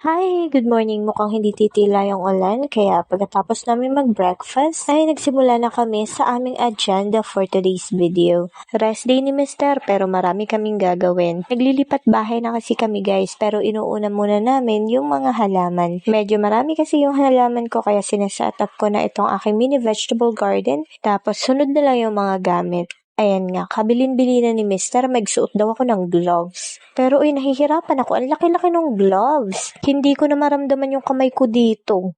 Hi, good morning. Mukhang hindi titila yung ulan, kaya pagkatapos namin mag-breakfast, ay nagsimula na kami sa aming agenda for today's video. Rest day ni Mister, pero marami kaming gagawin. Naglilipat bahay na kasi kami guys, pero inuuna muna namin yung mga halaman. Medyo marami kasi yung halaman ko, kaya sineset up ko na itong aking mini vegetable garden, tapos sunod na lang yung mga gamit. Ayan nga, kabilin-bili na ni Mister, magsuot daw ako ng gloves. Pero nahihirapan ako, ang laki-laki ng gloves. Hindi ko na maramdaman yung kamay ko dito.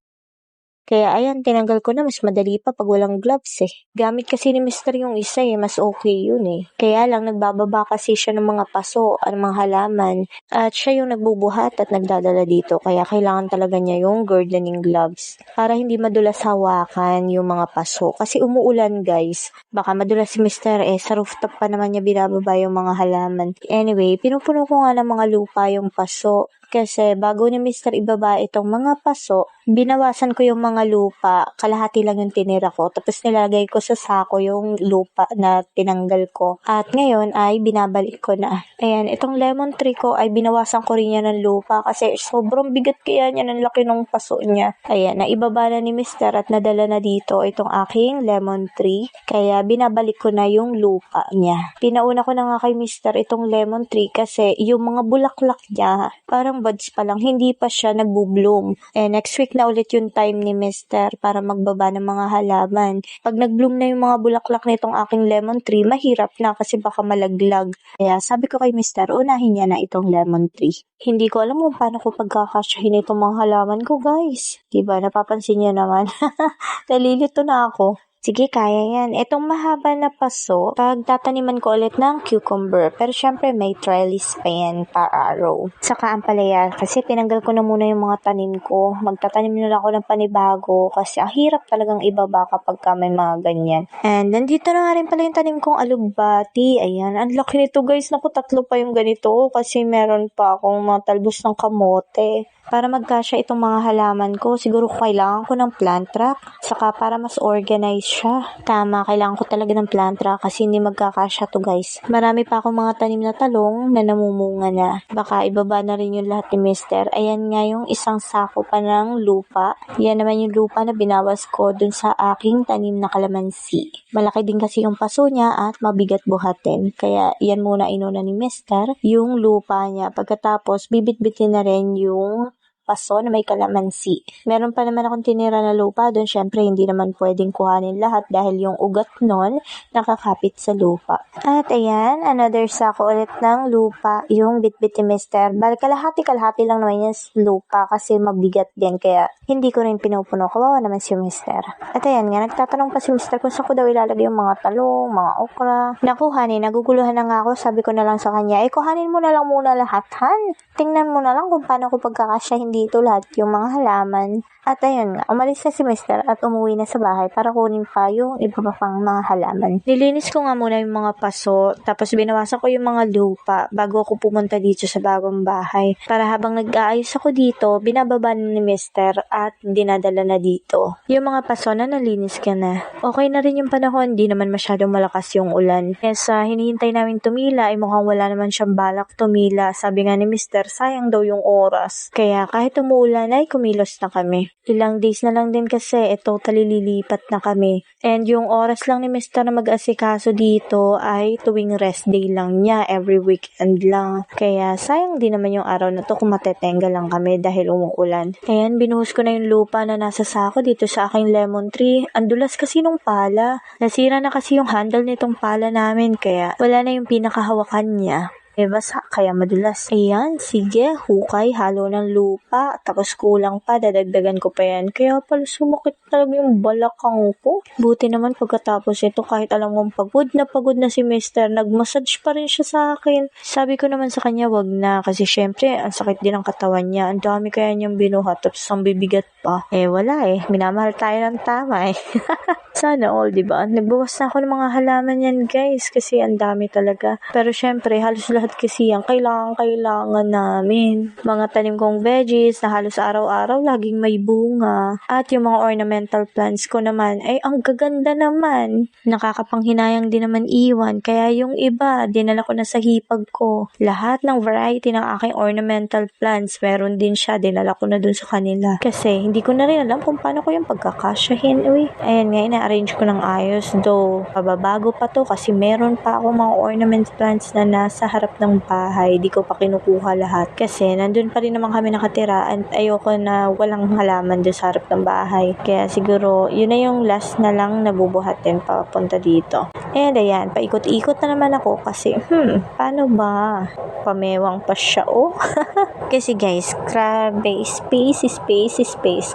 Kaya ayan, tinanggal ko na, mas madali pa pag walang gloves eh. Gamit kasi ni Mister yung isa mas okay yun eh. Kaya lang, nagbababa kasi siya ng mga paso at mga halaman. At siya yung nagbubuhat at nagdadala dito. Kaya kailangan talaga niya yung gardening gloves. Para hindi madulas hawakan yung mga paso. Kasi umuulan guys. Baka madulas si Mister sa rooftop pa naman niya binababa yung mga halaman. Anyway, pinupuno ko nga ng mga lupa yung paso. Kasi bago ni Mister ibaba itong mga paso, binawasan ko yung mga lupa, kalahati lang yung tinira ko, tapos nilagay ko sa sako yung lupa na tinanggal ko. At ngayon ay binabalik ko na. Ayan, itong lemon tree ko ay binawasan ko rin yan ng lupa kasi sobrang bigat kaya niya, ng laki ng paso niya. Ayan, naibaba na ni Mister at nadala na dito itong aking lemon tree, kaya binabalik ko na yung lupa niya. Pinauna ko na nga kay Mister itong lemon tree kasi yung mga bulaklak niya, parang buds pa lang, hindi pa siya nagbo-bloom. Next week na ulit yung time ni Mister para magbaba ng mga halaman. Pag nag-bloom na yung mga bulaklak nitong aking lemon tree, mahirap na kasi baka malaglag. Kaya sabi ko kay Mister, unahin niya na itong lemon tree. Hindi ko alam kung paano ko pagkakasyahin itong mga halaman ko guys. Diba, napapansin niya naman. Nalilito na ako. Sige, kaya yan. Itong mahaba na paso, pagtataniman ko ulit ng cucumber. Pero syempre may trellis pa yan per araw. Saka ang palaya, kasi tinanggal ko na muna yung mga tanim ko. Magtatanim na lang ako ng panibago kasi ang hirap talagang ibaba kapag may mga ganyan. And nandito na nga rin pala yung tanim kong alugbati. Ayan, ang laki nito guys. Naku, 3 pa yung ganito kasi meron pa akong mga talbos ng kamote. Para magkasya itong mga halaman ko, siguro kailangan ko ng plant rack, saka para mas organized siya. Tama, kailangan ko talaga ng plant rack kasi hindi magkakasya to guys. Marami pa akong mga tanim na talong na namumunga na. Baka ibaba na rin yung lahat ni Mister. Ayan nga yung isang sako pa ng lupa. Yan naman yung lupa na binawas ko dun sa aking tanim na kalamansi. Malaki din kasi yung paso niya at mabigat buhatin. Kaya yan muna inuna ni Mister, yung lupa niya. Pagkatapos, bibit-bitin na rin yung paso na may kalamansi. Meron pa naman akong tinira na lupa doon. Syempre, hindi naman pwedeng kuhanin lahat dahil yung ugat nun nakakapit sa lupa. At ayan, another sako ulit ng lupa, yung bitbit ni Mister. Bali, kalahati lang naman yung lupa kasi mabigat din. Kaya hindi ko rin pinupuno. Kawawa naman si Mister. At ayan nga, nagtatanong pa si Mister kung saan ko daw ilalagay yung mga talong, mga okra. Nakuhanin, naguguluhan na nga ako. Sabi ko na lang sa kanya, kuhanin mo na lang muna lahat, Han. Tingnan mo na lang kung paano ko pagkakasyahin dito lahat yung mga halaman. At ayun nga, umalis na si Mister at umuwi na sa bahay para kunin pa yung iba pa pang mga halaman. Nilinis ko nga muna yung mga paso, tapos binawasan ko yung mga lupa bago ako pumunta dito sa bagong bahay. Para habang nag-aayos ako dito, binababa ni Mister at dinadala na dito. Yung mga paso na nalinis ka na. Okay na rin yung panahon, di naman masyadong malakas yung ulan. Kesa hinihintay namin tumila, ay mukhang wala naman siyang balak tumila. Sabi nga ni Mister, sayang daw yung oras. Kaya kahit umuulan ay kumilos na kami. Ilang days na lang din kasi totally lilipat na kami. And yung oras lang ni Mister na mag-asikaso dito ay tuwing rest day lang niya, every weekend lang. Kaya sayang din naman yung araw na to kung matetenga lang kami dahil umuulan. Ayan, binuhos ko na yung lupa na nasa sako dito sa aking lemon tree. Andulas kasi nung pala. Nasira na kasi yung handle nitong pala namin kaya wala na yung pinakahawakan niya. Basa, kaya madulas. Ayan, sige, hukay, halo ng lupa, tapos kulang pa, dadagdagan ko pa yan. Kaya pala sumakit talaga yung balakang ko. Buti naman pagkatapos ito, kahit alam kong pagod na si Mister, nagmassage pa rin siya sa akin. Sabi ko naman sa kanya, wag na, kasi syempre, ang sakit din ang katawan niya. Ang dami kaya niyang binuhat, tapos ang bibigat pa. Wala minamahal tayo ng tama Sana all, diba? Nagbawas na ako ng mga halaman yan, guys, kasi ang dami talaga. Pero syempre, halos lahat lahat kasi yan kailangan namin. Mga tanim kong veggies na halos araw-araw laging may bunga. At yung mga ornamental plants ko naman ay ang gaganda naman. Nakakapanghinayang din naman iwan. Kaya yung iba, dinala ko na sa hipag ko. Lahat ng variety ng aking ornamental plants, meron din siya. Dinala ko na dun sa kanila. Kasi hindi ko na rin alam kung paano ko yung pagkakasyahin. Ayan nga, ina-arrange ko ng ayos. Though, pababago pa to kasi meron pa ako mga ornament plants na nasa harap ng bahay. Di ko pa kinukuha lahat. Kasi nandun pa rin naman kami nakatira at ayoko na walang halaman dun sa harap ng bahay. Kaya siguro, yun na yung last na lang nabubuhatin papunta dito. And ayan, paikot-ikot na naman ako kasi, paano ba? Pamewang pa siya, Kasi guys, grabe, space.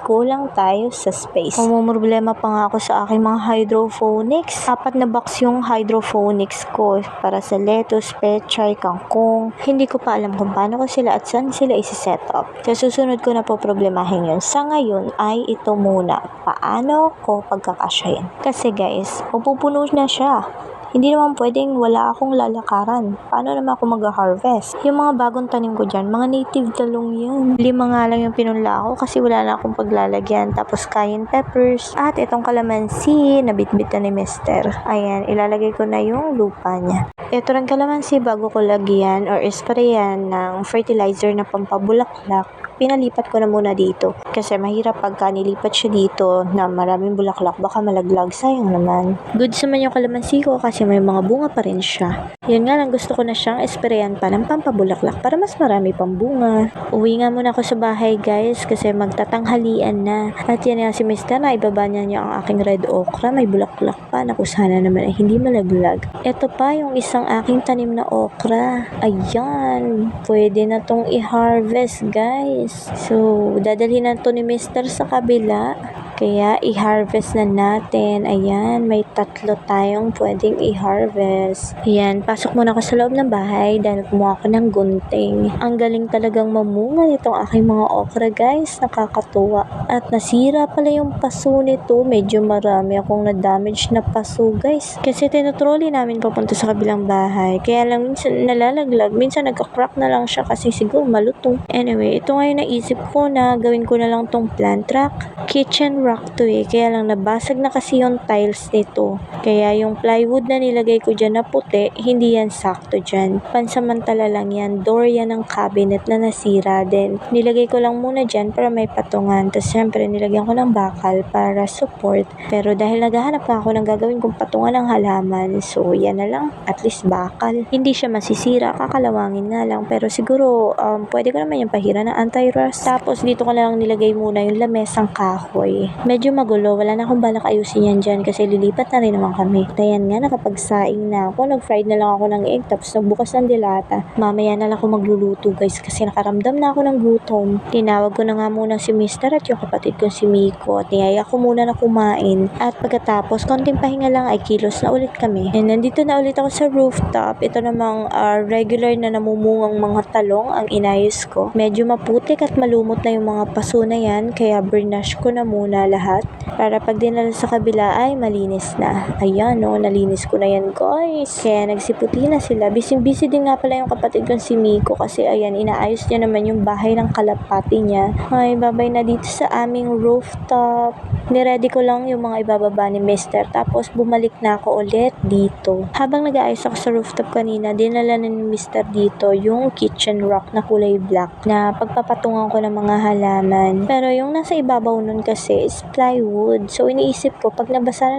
Kulang tayo sa space. Problema pa nga ako sa aking mga hydroponics. 4 na box yung hydroponics ko para sa lettuce, pechay, kangkong. Hindi ko pa alam kung paano ko sila at saan sila isi-set up. Sa susunod ko na po problemahin yun. Sa ngayon ay ito muna. Paano ko pagkakasyahin? Kasi guys, mapupuno na siya. Hindi naman pwedeng wala akong lalakaran. Paano naman ako mag-harvest? Yung mga bagong tanim ko dyan, mga native talong yan. 5 nga lang yung pinunla ko kasi wala na akong paglalagyan. Tapos cayenne peppers. At itong kalamansi, nabitbit na ni Mister. Ayan, ilalagay ko na yung lupa niya. Ito rin kalamansi bago ko lagyan or sprayan ng fertilizer na pampabulaklak. Pinalipat ko na muna dito. Kasi mahirap pagka nilipat siya dito na maraming bulaklak, baka malaglag. Sayang naman. Goods naman yung kalamansi ko kasi may mga bunga pa rin siya. Yun nga lang, gusto ko na siyang sprayan pa ng pampabulaklak para mas marami pang bunga. Uwi nga muna ako sa bahay guys kasi magtatanghalian na. At yan nga si Mister na ibaba niya ang aking red okra. May bulaklak pa na sana naman ay hindi malaglag. Ito pa yung isang aking tanim na okra. Ayan. Pwede na tong i-harvest guys. So, dadalhin na to ni Mister sa kabila. Kaya, i-harvest na natin. Ayan, may 3 tayong pwedeng i-harvest. Ayan, pasok muna ako sa loob ng bahay dahil kumuha ako ng gunting. Ang galing talagang mamunga nitong aking mga okra, guys. Nakakatuwa. At nasira pala yung paso nito. Medyo marami akong na-damage na paso, guys. Kasi tinutrolley namin papunta sa kabilang bahay. Kaya lang minsan nalalaglag. Minsan nagka-crack na lang siya kasi siguro malutong. Anyway, ito ngayon naisip ko na gawin ko na lang tong plant rack. Kitchen rack to kaya lang nabasag na kasi yung tiles nito. Kaya yung plywood na nilagay ko dyan na puti, hindi yan sakto dyan. Pansamantala lang yan, door yan ng cabinet na nasira din. Nilagay ko lang muna dyan para may patungan. Tapos syempre nilagyan ko ng bakal para support. Pero dahil naghahanap pa ako ng gagawin kong patungan ng halaman, so yan na lang, at least bakal. Hindi siya masisira, kakalawangin nga lang. Pero siguro, pwede ko naman yung pahira ng anti-rust. Tapos dito ko na lang nilagay muna yung lamesang kahoy. Medyo magulo, wala na akong balak ayusin yan dyan kasi lilipat na rin naman kami. Ayan nga, nakapagsaing na ako. Nag-fried na lang ako ng egg tapos nagbukas ng dilata. Mamaya na lang ako magluluto guys kasi nakaramdam na ako ng gutom. Tinawag ko na nga muna si Mister at yung kapatid ko si Miko at niyaya ko muna na kumain. At pagkatapos, konting pahinga lang ay kilos na ulit kami. And nandito na ulit ako sa rooftop. Ito namang regular na namumungang mga talong ang inayos ko. Medyo maputik at malumot na yung mga paso na yan kaya burnash ko na muna lahat para pag dinala sa kabila ay malinis na. Ayan nalinis ko na yan guys. Kaya nagsiputi na sila. Busy din nga pala yung kapatid ko si Miko kasi ayan, inaayos niya naman yung bahay ng kalapati niya. Ay, babay na dito sa aming rooftop. Niready ko lang yung mga ibababa ni Mister tapos bumalik na ako ulit dito. Habang nag-aayos ako sa rooftop kanina, dinala na ni Mister dito yung kitchen rock na kulay black na pagpapatungan ko ng mga halaman. Pero yung nasa ibabaw nun kasi is plywood. So iniisip ko pag nabasa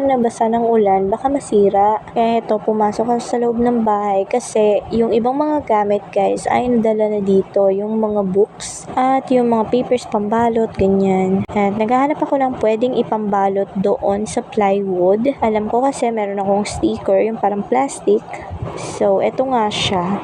ng ulan baka masira. Kaya ito, pumasok ako sa loob ng bahay kasi yung ibang mga gamit guys ay nadala na dito. Yung mga books at yung mga papers pambalot, ganyan. At naghahanap ako ng pwedeng ipambalot doon sa plywood. Alam ko kasi meron akong sticker, yung parang plastic. So, eto nga siya.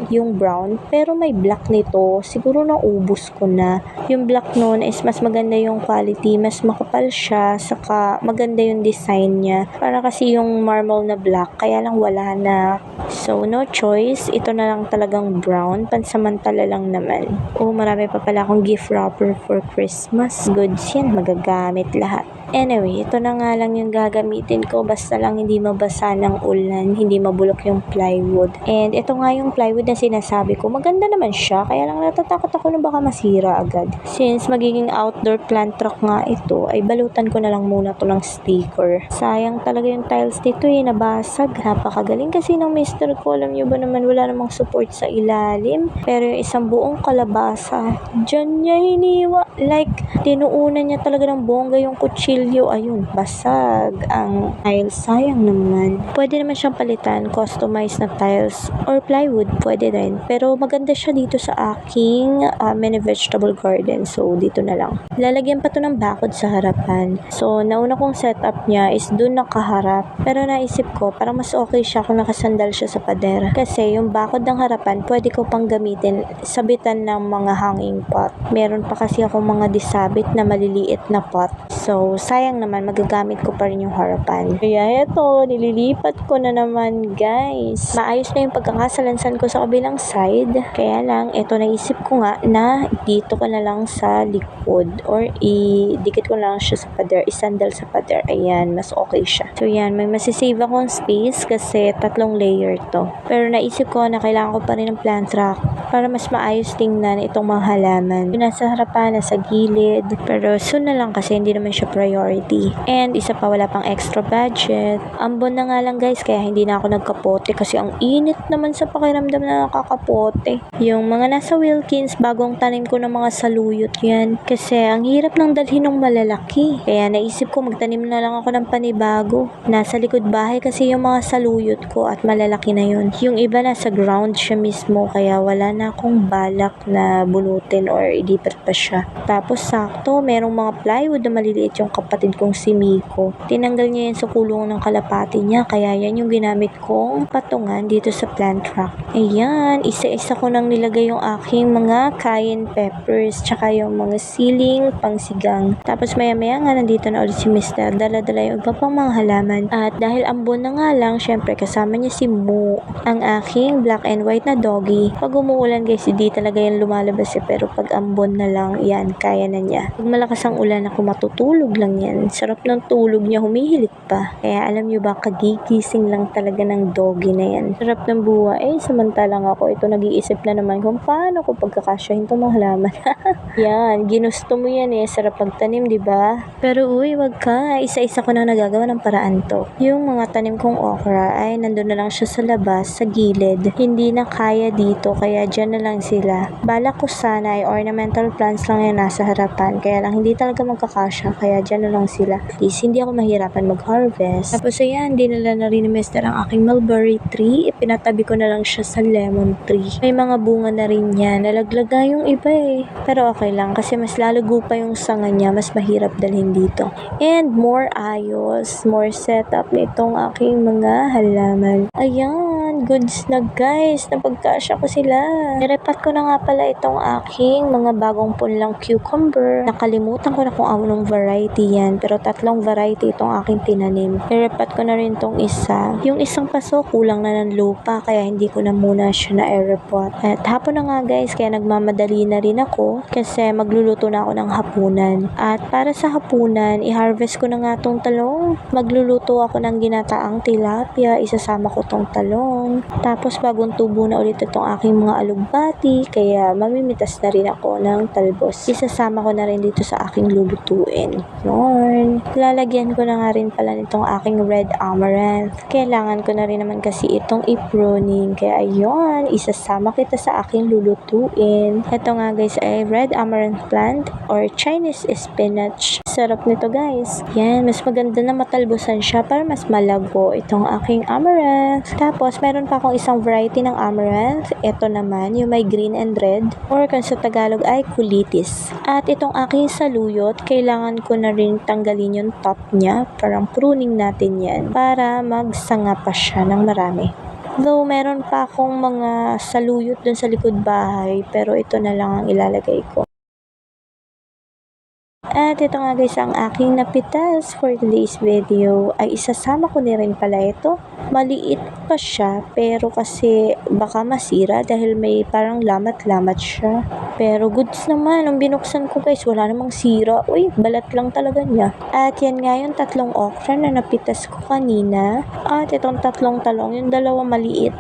Yung brown, pero may black nito. Siguro naubos ko na. Yung black noon is mas maganda yung quality, mas makapal siya, saka maganda yung design niya. Para kasi yung marble na black, kaya lang wala na. So, no choice. Ito na lang talagang brown. Pansamantala lang naman. Marami pa pala akong gift wrapper for Christmas. Goods yan, magagamit lahat. Anyway, ito na nga lang yung gagamitin ko. Basta lang hindi mabasa ng ulan, hindi mabulok yung plywood. And ito nga yung plywood na sinasabi ko, maganda naman siya, kaya lang natatakot ako na baka masira agad. Since magiging outdoor plant truck nga ito, ay balutan ko na lang muna to ng sticker. Sayang talaga yung tiles dito nabasag. Napakagaling kasi ng mister ko. Alam nyo ba naman, wala namang support sa ilalim. Pero yung isang buong kalabasa, dyan niya hiniwa. Like, tinuunan niya talaga ng bongga yung kutsilyo. Ayun, basag ang tiles. Sayang naman. Pwede naman siyang palitan, customized na tiles or plywood, pwede rin. Pero maganda siya dito sa aking mini vegetable garden. So, dito na lang. Lalagyan pa to ng bakod sa harapan. So, nauna kong setup niya is dun nakaharap. Pero naisip ko, parang mas okay siya kung nakasandal siya sa pader. Kasi yung bakod ng harapan, pwede ko pang gamitin, sabitan ng mga hanging pot. Meron pa kasi akong mga disabit na maliliit na pot. So, sayang naman, magagamit ko pa rin yung harapan. Kaya eto, nililipat ko na naman, guys. Maayos na yung pagkakasalansan ko sa kabilang side. Kaya lang, eto naisip ko nga na dito ko na lang sa likod or idikit ko na lang siya sa pader, isandal sa pader. Ayan, mas okay siya. So, yan, may masisave akong space kasi 3 layer to. Pero naisip ko na kailangan ko pa rin ng plant rack para mas maayos tingnan itong mga halaman. Yung nasa harapan, nasa gilid. Pero soon na lang kasi hindi naman siya priority. And isa pa, wala pang extra budget. Ambon na nga lang, guys, kaya hindi na ako nagkapote kasi ang init naman sa pakiramdam na nakakapote. Yung mga nasa Wilkins, bagong tanim ko ng mga saluyot yan. Kasi ang hirap ng dalhin ng malalaki. Kaya naisip ko magtanim na lang ako ng panibago. Nasa likod bahay kasi yung mga saluyot ko at malalaki na yun. Yung iba nasa ground siya mismo kaya wala na akong balak na bunutin or ilipat pa siya. Tapos sakto, merong mga plywood na maliliit yung kapatid kong si Miko. Tinanggal niya yan sa kulungan ng kalapati niya kaya yan yung ginamit kong patungan dito sa plant rack. Ayan, isa-isa ko nang nilagay yung aking mga cayenne peppers tsaka yung mga siling pangsigang. Tapos maya-maya nga nandito na ulit si Mr. Dala-dala yung iba pang mga halaman. At dahil ambon na nga lang, syempre kasama niya si Mo, ang aking black and white na doggy. Pag umuulan, guys, hindi talaga yan lumalabas pero pag ambon na lang, yan, kaya na niya. Pag malakas ang ulan, ako matutulog lang yan. Sarap ng tulog niya, humihilik pa. Kaya alam niyo ba, kagigising lang talaga ng doggy na yan. Sarap ng buhay. Samantalang ako, ito nag-iisip na naman kung paano ko pagkakasyahin itong mga halaman. Yan, ginusto mo yan sarap pagtanim, di ba? Pero uy, wag ka. Isa-isa ko na nagagawa ng paraan to. Yung mga tanim kong okra ay nandun na lang siya sa labas, sa gilid. Hindi na kaya dito, kaya dyan na lang sila. Balak ko sana ay ornamental plants lang yan nasa harapan. Kaya lang hindi talaga magkakasya, kaya dyan na lang sila. At least hindi ako mahirapan mag-harvest. Tapos ayan, dinala na rin ni Mr. ang aking mulberry tree. Ipinatabi ko na lang siya sa lemon tree. May mga bunga na rin yan. Nalaglaga yung iba Pero okay lang kasi mas lalago pa yung sanga niya, mas mahirap dalhin dito. And more ayos, more setup nitong aking mga halaman. Ayan, goods na, guys. Napagkasya ko sila. Nirepat ko na nga pala itong aking mga bagong punlang cucumber. Nakalimutan ko na kung anong variety yan, pero 3 variety itong aking tinanim. Nirepat ko na rin itong isa. Yung isang paso, kulang na ng lupa, kaya hindi ko na muna siya na-airpot. At hapon na nga, guys, kaya nagmamadali na rin ako kasi magluluto na ako ng hapunan. At para sa hapunan, i-harvest ko na nga tong talong. Magluluto ako ng ginataang tilapia, isasama ko tong talong. Tapos bagong tubo na ulit itong aking mga alugbati, kaya mamimitas na rin ako ng talbos. Isasama ko na rin dito sa aking lulutuin. Yun. Lalagyan ko na nga rin pala nitong aking red amaranth. Kailangan ko na rin naman kasi itong i-pruning. Kaya ayun, isasama kita sa aking lulutuin. Ito nga, guys, ay red amaranth plant or Chinese spinach. Sarap nito, guys. Yan, mas maganda na matalbosan siya para mas malago itong aking amaranth. Tapos, meron pa akong isang variety ng amaranth. Ito naman, yung may green and red or kung sa Tagalog ay kulitis. At itong aking saluyot, kailangan ko na rin tanggalin yung top niya. Parang pruning natin yan para magsanga pa siya ng marami. Though, meron pa akong mga saluyot dun sa likod bahay, pero ito na lang ang ilalagay ko. At ito nga, guys, ang aking napitas for today's video ay isasama ko na rin pala ito. Maliit pa siya pero kasi baka masira dahil may parang lamat-lamat siya. Pero goods naman, nung binuksan ko, guys, wala namang sira. Uy, balat lang talaga niya. At yan nga yung 3 okra na napitas ko kanina. At itong 3 talong, yung 2 maliit.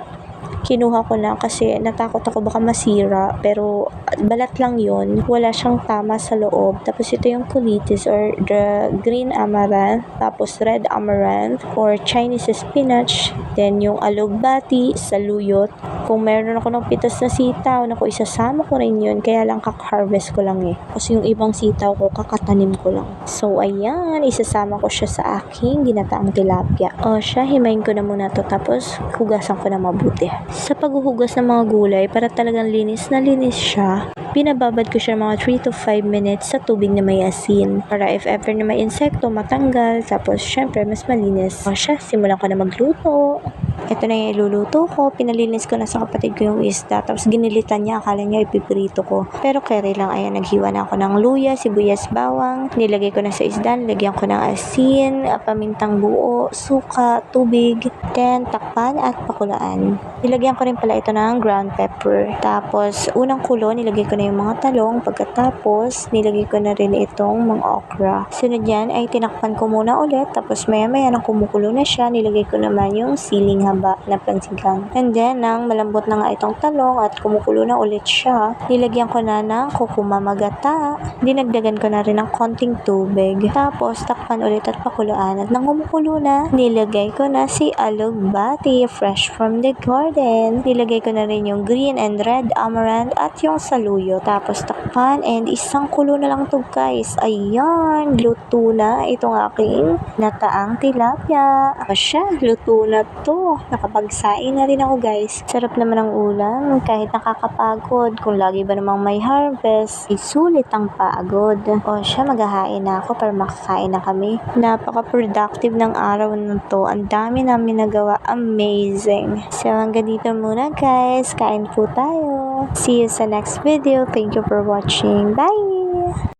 Kinuha ko na kasi natakot ako baka masira, pero balat lang yun. Wala siyang tama sa loob. Tapos ito yung kulitis or the green amaranth, tapos red amaranth or Chinese spinach, then yung alugbati, saluyot. Kung meron ako ng pitas na sitaw, naku, isasama ko rin yun. Kaya lang kak-harvest ko lang eh. Kasi yung ibang sitaw ko, kakatanim ko lang. So, ayan, isasama ko siya sa aking ginataang tilapia. O siya, himayin ko na muna to, tapos hugasan ko na mabuti. Sa paghuhugas ng mga gulay, para talagang linis na linis siya, binababad ko siya mga 3 to 5 minutes sa tubig na may asin. Para if ever na may insekto, matanggal. Tapos, syempre, mas malinis. O siya, simulan ko na magluto. Ito na yung iluluto ko. Pinalinis ko na sa kapatid ko yung isda. Tapos ginilitan niya. Akala niya ipiprito ko. Pero carry lang. Ayan, naghiwa na ako ng luya, sibuyas, bawang. Nilagay ko na sa isda. Nilagyan ko ng asin, pamintang buo, suka, tubig, then takpan at pakulaan. Nilagyan ko rin pala ito ng ground pepper. Tapos, unang kulo, nilagay ko na yung mga talong. Pagkatapos, nilagay ko na rin itong mga okra. Sunod yan ay tinakpan ko muna ulit. Tapos, maya-maya nang kumukulo na siya, nilagay ko naman yung siling haba na pansigang. And then, nang malambot na nga itong talong at kumukulo na ulit siya, nilagyan ko na ng kukuma magata. Dinagdagan ko na rin ng konting tubig. Tapos, takpan ulit at pakuluan. At nang kumukulo na, nilagay ko na si alugbati, fresh from the garden. Nilagay ko na rin yung green and red amaranth at yung saluyo. Tapos, takpan and isang kulo na lang to guys. Ayan, luto na itong aking nataang tilapia. O siya, luto na to. Nakapagsain na rin ako guys. Sarap naman ang ulam kahit nakakapagod. Kung lagi ba namang may harvest, isulit ang pagod. O siya, maghahain na ako para makakain na kami. Napaka-productive ng araw na to. Ang dami namin nagawa. Amazing. So hanggang dito muna guys. Kain po tayo. See you sa next video. Thank you for watching. Bye!